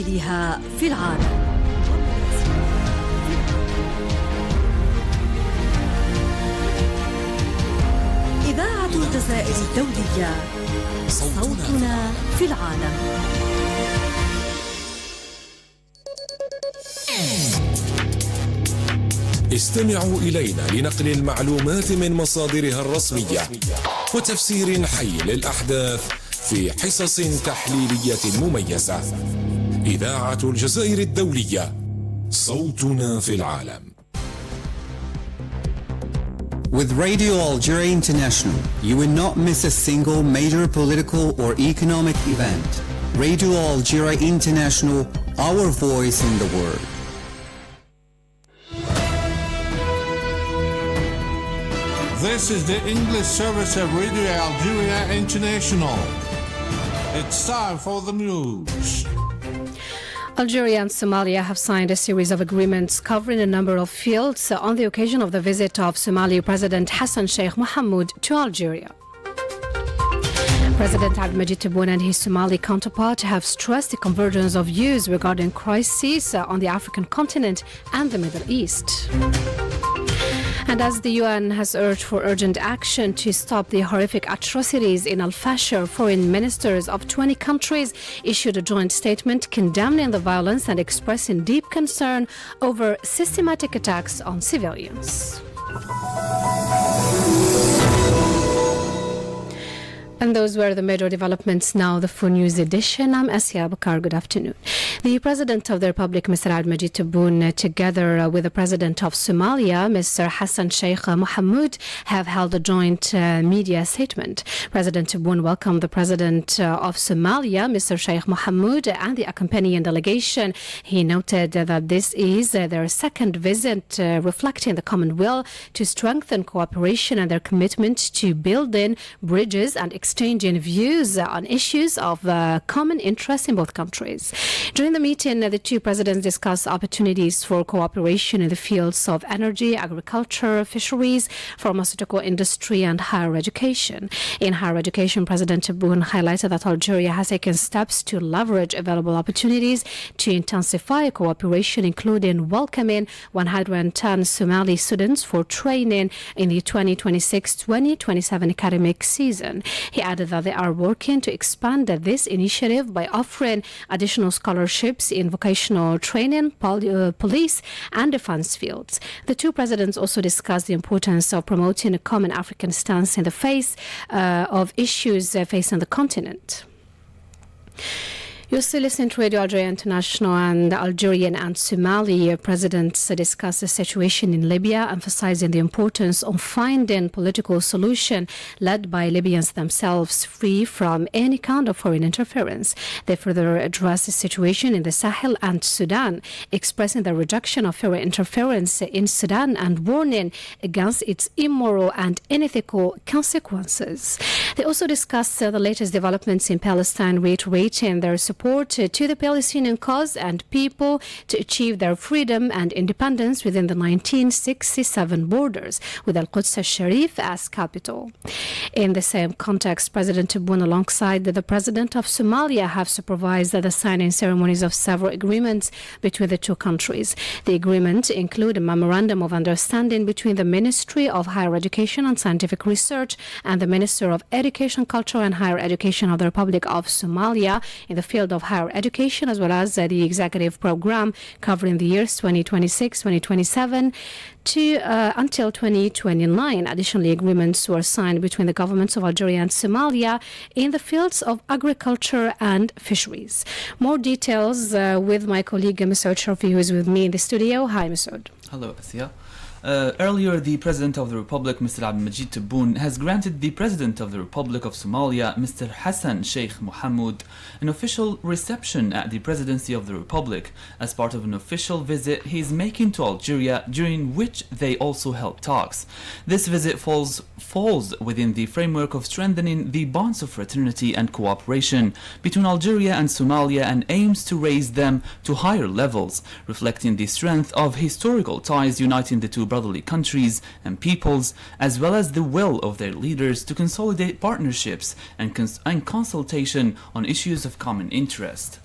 ومراسليها في العالم. إذاعة الجزائر الدولية، صوتنا في العالم. استمعوا إلينا لنقل المعلومات من مصادرها الرسمية وتفسير حي للأحداث في حصص تحليلية مميزة. إذاعة الجزائر الدولية، صوتنا في العالم. With Radio Algeria International, you will not miss a single major political or economic event. Radio Algeria International, our voice in the world. This is the English service of Radio Algeria International. It's time for the news. Algeria and Somalia have signed a series of agreements covering a number of fields on the occasion of the visit of Somali President Hassan Sheikh Mohamud to Algeria. President Abdelmadjid Tebboune and his Somali counterpart have stressed the convergence of views regarding crises on the African continent and the Middle East. And as the UN has urged for urgent action to stop the horrific atrocities in Al-Fashir, foreign ministers of 20 countries issued a joint statement condemning the violence and expressing deep concern over systematic attacks on civilians. And those were the major developments. Now the full news edition. I'm Asya Bakar. Good afternoon. The President of the Republic, Mr. Abdelmadjid Tebboune, together with the President of Somalia, Mr. Hassan Sheikh Mohamud, have held a joint media statement. President Tebboune welcomed the President of Somalia, Mr. Sheikh Mohamud, and the accompanying delegation. He noted that this is their second visit, reflecting the common will to strengthen cooperation and their commitment to building bridges and exchanging views on issues of common interest in both countries. During the meeting, the two presidents discussed opportunities for cooperation in the fields of energy, agriculture, fisheries, pharmaceutical industry, and higher education. In higher education, President Tebboune highlighted that Algeria has taken steps to leverage available opportunities to intensify cooperation, including welcoming 110 Somali students for training in the 2026-2027 academic season. He added that they are working to expand this initiative by offering additional scholarships in vocational training, police, and defense fields. The two presidents also discussed the importance of promoting a common African stance in the face of issues facing the continent. You're still listening to Radio Algeria International, and the Algerian and Somali presidents discussed the situation in Libya, emphasizing the importance of finding political solution led by Libyans themselves, free from any kind of foreign interference. They further addressed the situation in the Sahel and Sudan, expressing the rejection of foreign interference in Sudan and warning against its immoral and unethical consequences. They also discussed the latest developments in Palestine, reiterating their support to the Palestinian cause and people to achieve their freedom and independence within the 1967 borders, with Al-Quds al-Sharif as capital. In the same context, President Tebboune, alongside the President of Somalia, have supervised the signing ceremonies of several agreements between the two countries. The agreements include a memorandum of understanding between the Ministry of Higher Education and Scientific Research and the Minister of Education, Culture and Higher Education of the Republic of Somalia in the field of higher education, as well as the executive program covering the years 2026-2027 until 2029. Additionally, agreements were signed between the governments of Algeria and Somalia in the fields of agriculture and fisheries. More details with my colleague Masoud Sharfi, who is with me in the studio. Hi, Masoud. Hello, Asya. Earlier, the President of the Republic, Mr. Abdelmadjid Tebboune, has granted the President of the Republic of Somalia, Mr. Hassan Sheikh Mohamud, an official reception at the Presidency of the Republic as part of an official visit he is making to Algeria, during which they also held talks. This visit falls within the framework of strengthening the bonds of fraternity and cooperation between Algeria and Somalia and aims to raise them to higher levels, reflecting the strength of historical ties uniting the two brotherly countries and peoples, as well as the will of their leaders to consolidate partnerships and consultation on issues of common interest.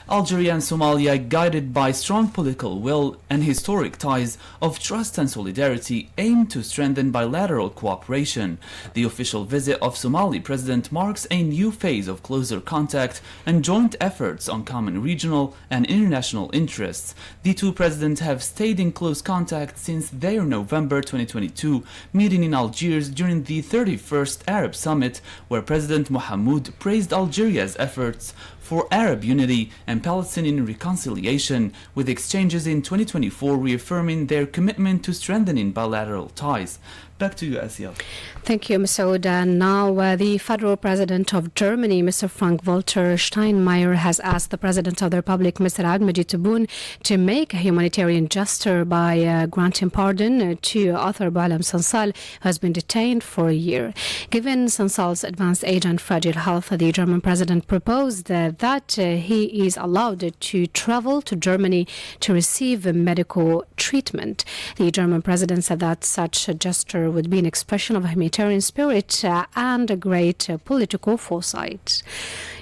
Algeria and Somalia, guided by strong political will and historic ties of trust and solidarity, aim to strengthen bilateral cooperation. The official visit of Somali President marks a new phase of closer contact and joint efforts on common regional and international interests. The two presidents have stayed in close contact since their November 2022 meeting in Algiers during the 31st Arab Summit, where President Mohammed praised Algeria's efforts for Arab unity and Palestinian reconciliation, with exchanges in 2024 reaffirming their commitment to strengthening bilateral ties. Back to you, Asia. Thank you, Masud. And now the federal president of Germany, Mr. Frank-Walter Steinmeier, has asked the president of the Republic, Mr. Abdelmajid Tebboune, to make a humanitarian gesture by granting pardon to author Boualem Sansal, who has been detained for a year. Given Sansal's advanced age and fragile health, the German president proposed that he is allowed to travel to Germany to receive medical treatment. The German president said that such a gesture would be an expression of a humanitarian spirit and a great political foresight.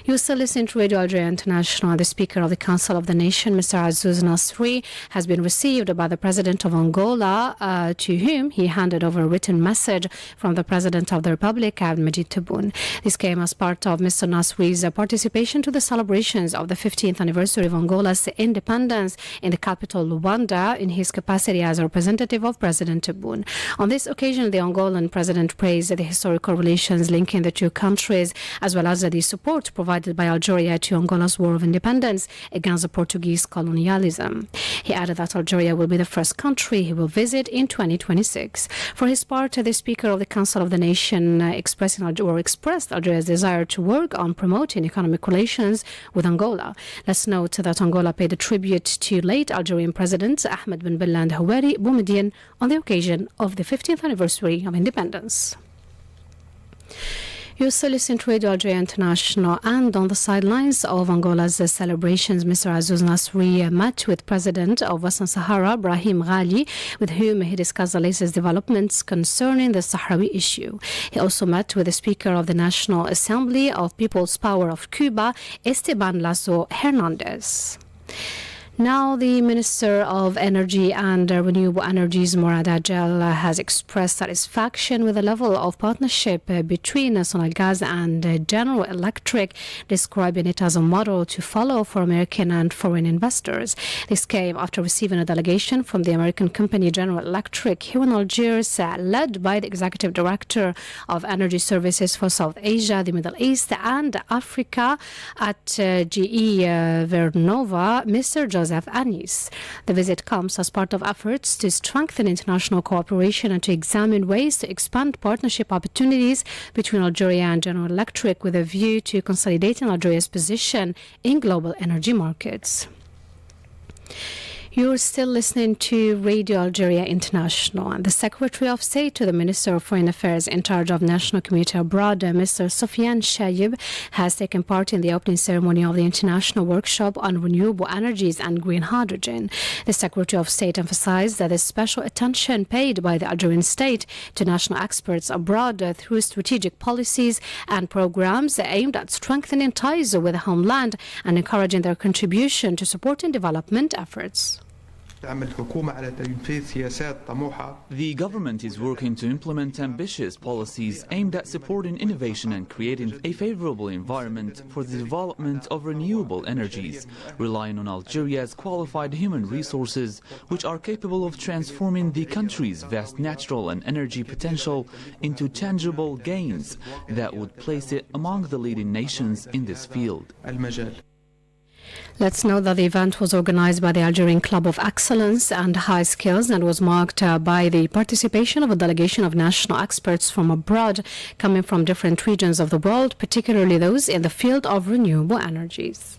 You still listen to Radio Algeria International. The Speaker of the Council of the Nation, Mr. Azouz Nasri, has been received by the President of Angola, to whom he handed over a written message from the President of the Republic, Abdelmajid Tebboune. This came as part of Mr. Nasri's participation to the celebrations of the 15th anniversary of Angola's independence in the capital, Luanda, in his capacity as a representative of President Tebboune. On this occasion, the Angolan President praised the historical relations linking the two countries, as well as the support provided by Algeria to Angola's war of independence against the Portuguese colonialism. He added that Algeria will be the first country he will visit in 2026. For his part, the Speaker of the Council of the Nation expressed Algeria's desire to work on promoting economic relations with Angola. Let's note that Angola paid a tribute to late Algerian Presidents Ahmed Ben Bella and Houari Boumediene on the occasion of the 15th anniversary of independence. You still listen to Radio Algeria International, and on the sidelines of Angola's celebrations, Mr. Azouz Nasri met with President of Western Sahara, Brahim Ghali, with whom he discussed the latest developments concerning the Sahrawi issue. He also met with the Speaker of the National Assembly of People's Power of Cuba, Esteban Lazo Hernandez. Now, the Minister of Energy and Renewable Energies, Morad Ajel, has expressed satisfaction with the level of partnership between Sonalgas and General Electric, describing it as a model to follow for American and foreign investors. This came after receiving a delegation from the American company General Electric here in Algiers, led by the Executive Director of Energy Services for South Asia, the Middle East and Africa at GE Vernova, Mr. Joseph Anis. The visit comes as part of efforts to strengthen international cooperation and to examine ways to expand partnership opportunities between Algeria and General Electric, with a view to consolidating Algeria's position in global energy markets. You're still listening to Radio Algeria International. And the Secretary of State to the Minister of Foreign Affairs in charge of national community abroad, Mr. Sofiane Chayeb, has taken part in the opening ceremony of the International Workshop on Renewable Energies and Green Hydrogen. The Secretary of State emphasized that the special attention paid by the Algerian state to national experts abroad through strategic policies and programs aimed at strengthening ties with the homeland and encouraging their contribution to supporting development efforts. The government is working to implement ambitious policies aimed at supporting innovation and creating a favorable environment for the development of renewable energies, relying on Algeria's qualified human resources, which are capable of transforming the country's vast natural and energy potential into tangible gains that would place it among the leading nations in this field. Let's note that the event was organized by the Algerian Club of Excellence and High Skills and was marked by the participation of a delegation of national experts from abroad, coming from different regions of the world, particularly those in the field of renewable energies.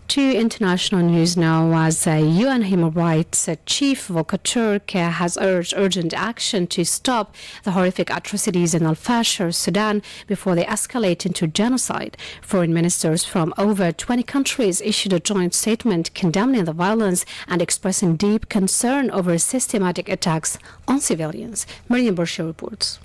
To international news now, as UN Human Rights Chief Volker Turk has urged urgent action to stop the horrific atrocities in Al-Fashir, Sudan, before they escalate into genocide. Foreign ministers from over 20 countries issued a joint statement condemning the violence and expressing deep concern over systematic attacks on civilians. Mariam Burshir reports.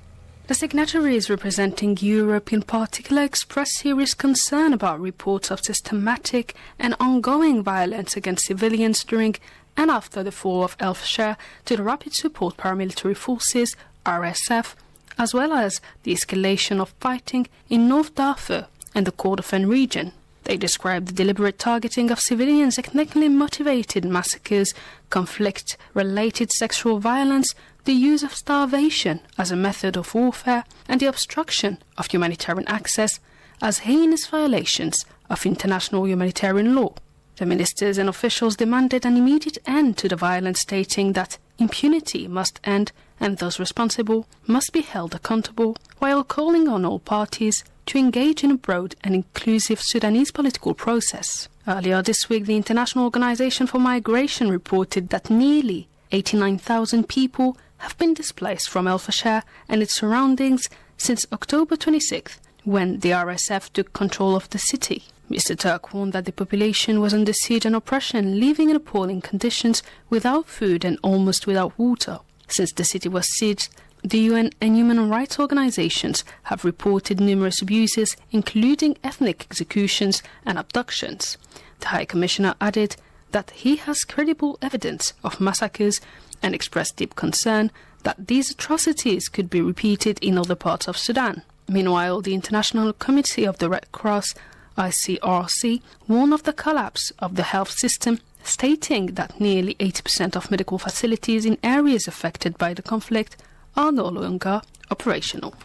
The signatories representing Europe in particular expressed serious concern about reports of systematic and ongoing violence against civilians during and after the fall of El Fasher to the Rapid Support Paramilitary Forces, RSF, as well as the escalation of fighting in North Darfur and the Kordofan region. They described the deliberate targeting of civilians, ethnically motivated massacres, conflict-related sexual violence, the use of starvation as a method of warfare, and the obstruction of humanitarian access as heinous violations of international humanitarian law. The ministers and officials demanded an immediate end to the violence, stating that impunity must end and those responsible must be held accountable, while calling on all parties to engage in a broad and inclusive Sudanese political process. Earlier this week, the International Organization for Migration reported that nearly 89,000 people have been displaced from El Fasher and its surroundings since October 26th, when the RSF took control of the city. Mr. Turk warned that the population was under siege and oppression, living in appalling conditions without food and almost without water. Since the city was sieged, the UN and human rights organizations have reported numerous abuses, including ethnic executions and abductions. The High Commissioner added that he has credible evidence of massacres and expressed deep concern that these atrocities could be repeated in other parts of Sudan. Meanwhile, the International Committee of the Red Cross, ICRC, warned of the collapse of the health system, stating that nearly 80% of medical facilities in areas affected by the conflict are no longer operational.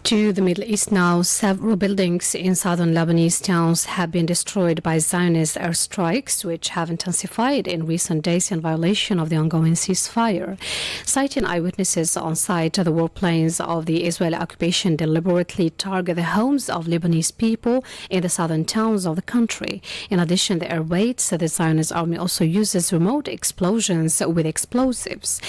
To the Middle East now, several buildings in southern Lebanese towns have been destroyed by Zionist airstrikes, which have intensified in recent days in violation of the ongoing ceasefire. Citing eyewitnesses on site, the warplanes of the Israeli occupation deliberately target the homes of Lebanese people in the southern towns of the country. In addition, the air raids, the Zionist army also uses remote explosions with explosives.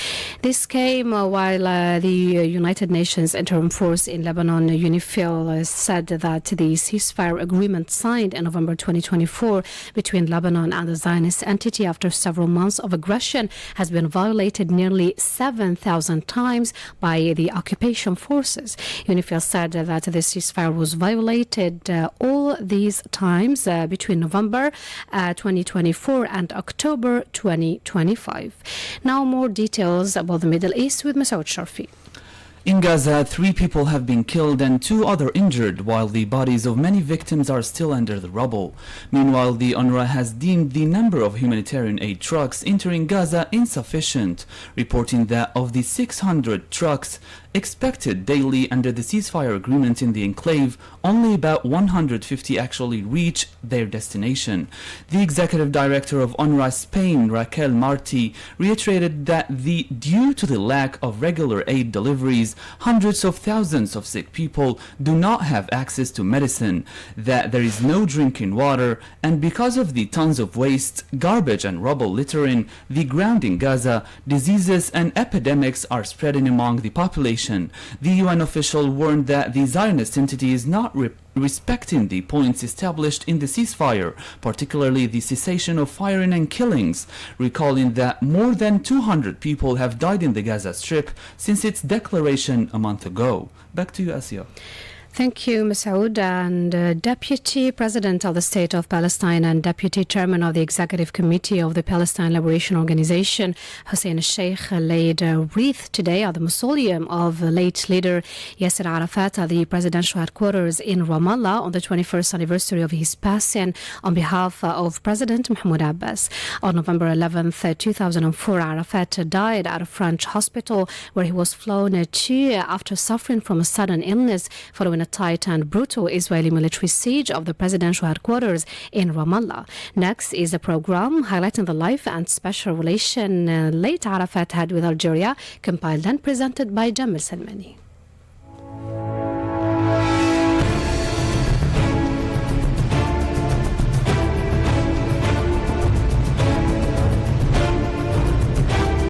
This came while the United Nations Interim Force in Lebanon, UNIFIL, said that the ceasefire agreement signed in November 2024 between Lebanon and the Zionist entity after several months of aggression has been violated nearly 7,000 times by the occupation forces. UNIFIL said that the ceasefire was violated all these times between November 2024 and October 2025. Now more details about the Middle East with Massaud Sharfi. In Gaza, 3 people have been killed and 2 others injured, while the bodies of many victims are still under the rubble. Meanwhile, the UNRWA has deemed the number of humanitarian aid trucks entering Gaza insufficient, reporting that of the 600 trucks expected daily under the ceasefire agreement in the enclave, only about 150 actually reach their destination. The executive director of UNRWA Spain, Raquel Marti, reiterated that due to the lack of regular aid deliveries, hundreds of thousands of sick people do not have access to medicine, that there is no drinking water, and because of the tons of waste, garbage and rubble littering the ground in Gaza, diseases and epidemics are spreading among the population. The UN official warned that the Zionist entity is not respecting the points established in the ceasefire, particularly the cessation of firing and killings, recalling that more than 200 people have died in the Gaza Strip since its declaration a month ago. Back to you, Asia. Thank you, Massaud. And Deputy President of the State of Palestine and Deputy Chairman of the Executive Committee of the Palestine Liberation Organization, Hussein al-Sheikh, laid a wreath today at the mausoleum of late leader Yasser Arafat at the presidential headquarters in Ramallah on the 21st anniversary of his passing on behalf of President Mahmoud Abbas. On November 11th, 2004, Arafat died at a French hospital where he was flown to after suffering from a sudden illness following a tight and brutal Israeli military siege of the presidential headquarters in Ramallah. Next is a program highlighting the life and special relation late Arafat had with Algeria, compiled and presented by Jamal Salmani.